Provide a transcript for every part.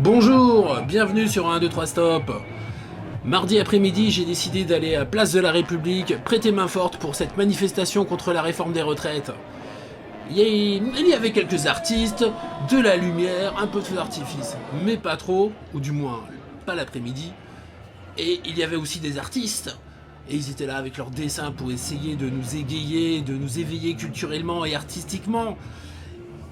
Bonjour, bienvenue sur un 2 3 stop. Mardi après-midi, j'ai décidé d'aller à Place de la République prêter main forte pour cette manifestation contre la réforme des retraites. Il y avait quelques artistes, de la lumière, un peu de feu d'artifice, mais pas trop, ou du moins pas l'après-midi. Et il y avait aussi des artistes, et ils étaient là avec leurs dessins pour essayer de nous égayer, de nous éveiller culturellement et artistiquement.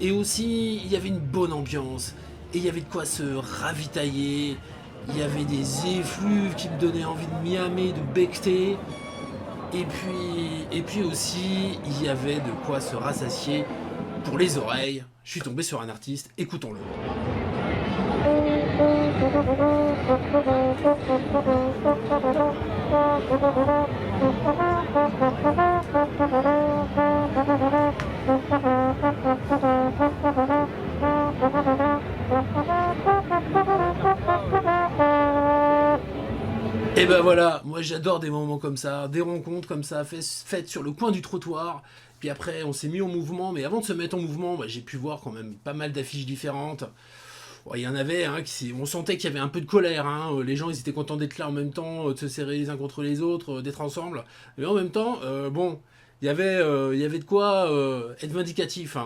Et aussi, il y avait une bonne ambiance, et il y avait de quoi se ravitailler, il y avait des effluves qui me donnaient envie de miamer, de becqueter, et puis aussi, il y avait de quoi se rassasier pour les oreilles. Je suis tombé sur un artiste, écoutons-le. Et ben voilà, moi j'adore des moments comme ça, des rencontres comme ça, faites sur le coin du trottoir. Puis après, on s'est mis en mouvement, mais avant de se mettre en mouvement, j'ai pu voir quand même pas mal d'affiches différentes. Il y en avait, on sentait qu'il y avait un peu de colère. Les gens, ils étaient contents d'être là en même temps, de se serrer les uns contre les autres, d'être ensemble. Mais en même temps, il y avait de quoi être vindicatif.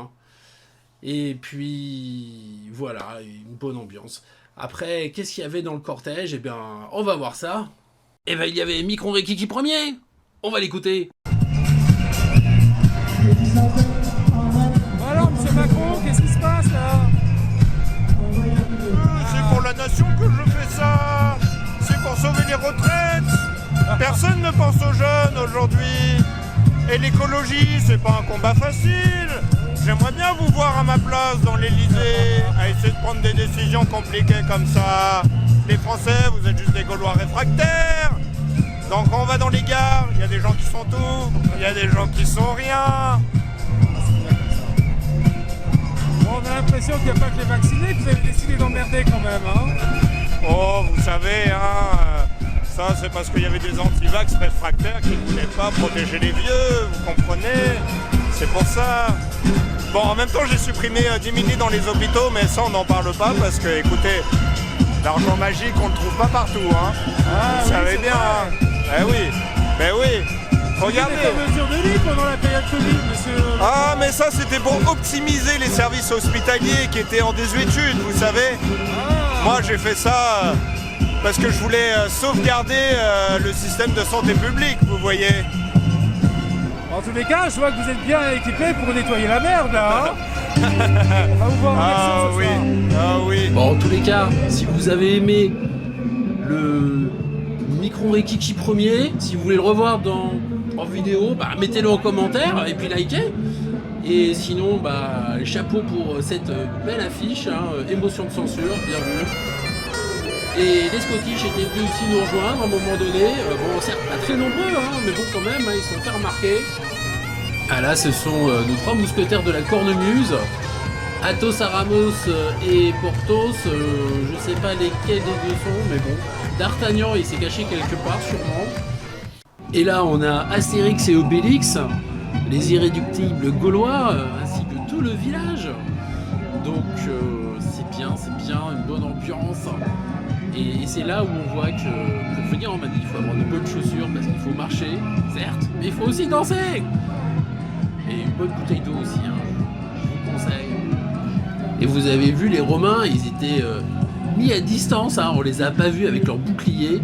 Et puis, voilà, une bonne ambiance. Après, qu'est-ce qu'il y avait dans le cortège ? Eh bien, on va voir ça. Eh ben, il y avait Micron Rekiki premier. On va l'écouter. Alors, monsieur Macron, qu'est-ce qui se passe là ? C'est pour la nation que je fais ça. C'est pour sauver les retraites. Personne ne pense aux jeunes aujourd'hui. Et l'écologie, c'est pas un combat facile. J'aimerais bien vous voir à ma place dans l'Elysée, à essayer de prendre des décisions compliquées comme ça. Les Français, vous êtes juste des Gaulois réfractaires. Donc quand on va dans les gares, il y a des gens qui sont tout, il y a des gens qui sont rien. Bon, on a l'impression qu'il n'y a pas que les vaccinés que vous avez décidé d'emmerder quand même, Oh, vous savez, ça c'est parce qu'il y avait des anti-vax réfractaires qui ne voulaient pas protéger les vieux, vous comprenez ? C'est pour ça. Bon, en même temps, j'ai supprimé 10 000 lits dans les hôpitaux, mais ça, on n'en parle pas parce que, écoutez, l'argent magique, on le trouve pas partout, Vous savez bien, oui. Regardez. Des mesures de lit pendant la période Covid, monsieur. Ah, mais ça, c'était pour optimiser les services hospitaliers qui étaient en désuétude, vous savez. Moi, j'ai fait ça parce que je voulais sauvegarder le système de santé publique, vous voyez. En tous les cas, je vois que vous êtes bien équipé pour nettoyer la merde, là, On va vous voir en action ce soir. Ah oui. Bon, en tous les cas, si vous avez aimé le Micron Rekiki premier, si vous voulez le revoir en vidéo, mettez-le en commentaire et puis likez. Et sinon, chapeau pour cette belle affiche, émotion de censure, bien vu. Et les Scottish étaient venus aussi nous rejoindre à un moment donné. Certes pas très nombreux, mais bon quand même, ils se sont fait remarquer. Ah là, ce sont nos trois mousquetaires de la cornemuse. Athos, Aramos et Porthos, je sais pas lesquels des deux sont, mais bon. D'Artagnan, il s'est caché quelque part, sûrement. Et là, on a Astérix et Obélix, les irréductibles gaulois, ainsi que tout le village. Donc, c'est bien, une bonne ambiance. Et c'est là où on voit que pour venir en manif, il faut avoir de bonnes chaussures parce qu'il faut marcher, certes, mais il faut aussi danser. Et une bonne bouteille d'eau aussi, je vous conseille. Et vous avez vu, les Romains, ils étaient mis à distance, on les a pas vus avec leurs boucliers.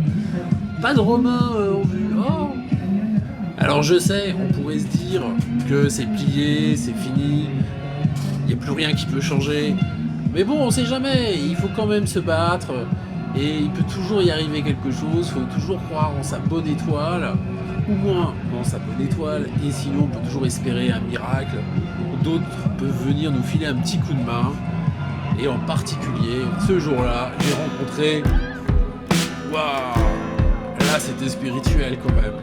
Pas de Romains en vue. Oh. Alors je sais, on pourrait se dire que c'est plié, c'est fini, il n'y a plus rien qui peut changer. Mais bon, on sait jamais, il faut quand même se battre. Et il peut toujours y arriver quelque chose, il faut toujours croire en sa bonne étoile, ou moins dans sa bonne étoile, et sinon on peut toujours espérer un miracle. D'autres peuvent venir nous filer un petit coup de main, et en particulier, ce jour-là, j'ai rencontré... Waouh! Là c'était spirituel quand même,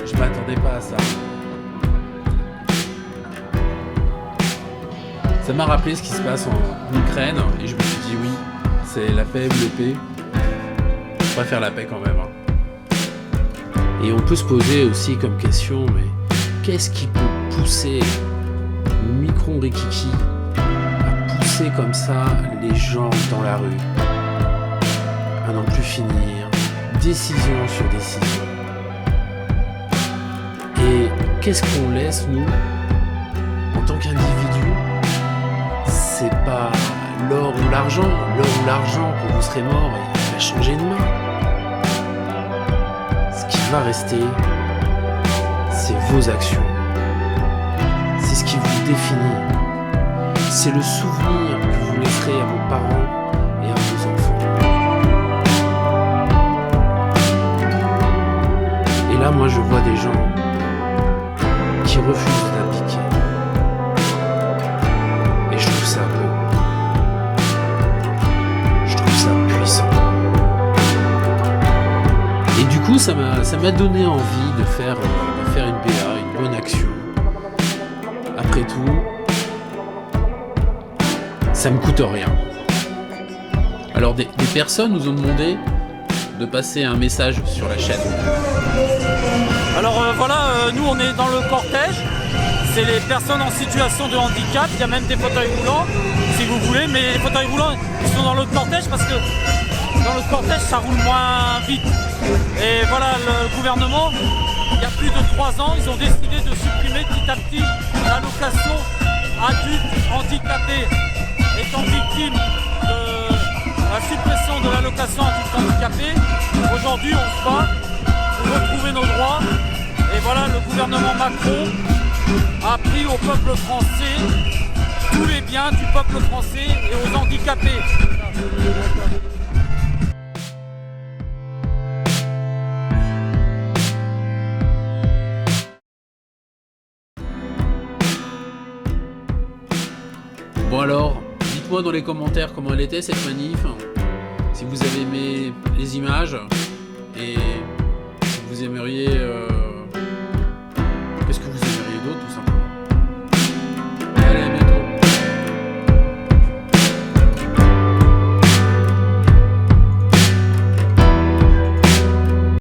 je m'attendais pas à ça. Ça m'a rappelé ce qui se passe en Ukraine, et je me suis dit oui, c'est la paix ou l'épée. On va faire la paix quand même. Et on peut se poser aussi comme question, mais qu'est-ce qui peut pousser Micron Rekiki à pousser laisser comme ça les gens dans la rue, à n'en plus finir, décision sur décision. Et qu'est-ce qu'on laisse, nous, en tant qu'individu? C'est pas l'or ou l'argent. L'or ou l'argent, quand vous serez mort, il va changer de main. Ce qui va rester, c'est vos actions. C'est ce qui vous définit. C'est le souvenir que vous laisserez à vos parents et à vos enfants. Et là, moi, je vois des gens qui refusent d'abdiquer. Et je trouve ça beau. Je trouve ça puissant. Et du coup, ça m'a donné envie de faire une BA, une bonne action. Après tout, ça me coûte rien. Alors des personnes nous ont demandé de passer un message sur la chaîne. Alors nous on est dans le cortège, c'est les personnes en situation de handicap, il y a même des fauteuils roulants si vous voulez, mais les fauteuils roulants ils sont dans le cortège parce que dans le cortège ça roule moins vite. Et voilà, le gouvernement, il y a plus de 3 ans, ils ont décidé de supprimer petit à petit l'allocation adulte handicapé. Étant victime de la suppression de l'allocation adulte handicapé, aujourd'hui on se bat pour retrouver nos droits. Et voilà, le gouvernement Macron a pris au peuple français tous les biens du peuple français et aux handicapés. Bon alors, dites-moi dans les commentaires comment elle était cette manif, si vous avez aimé les images et si vous aimeriez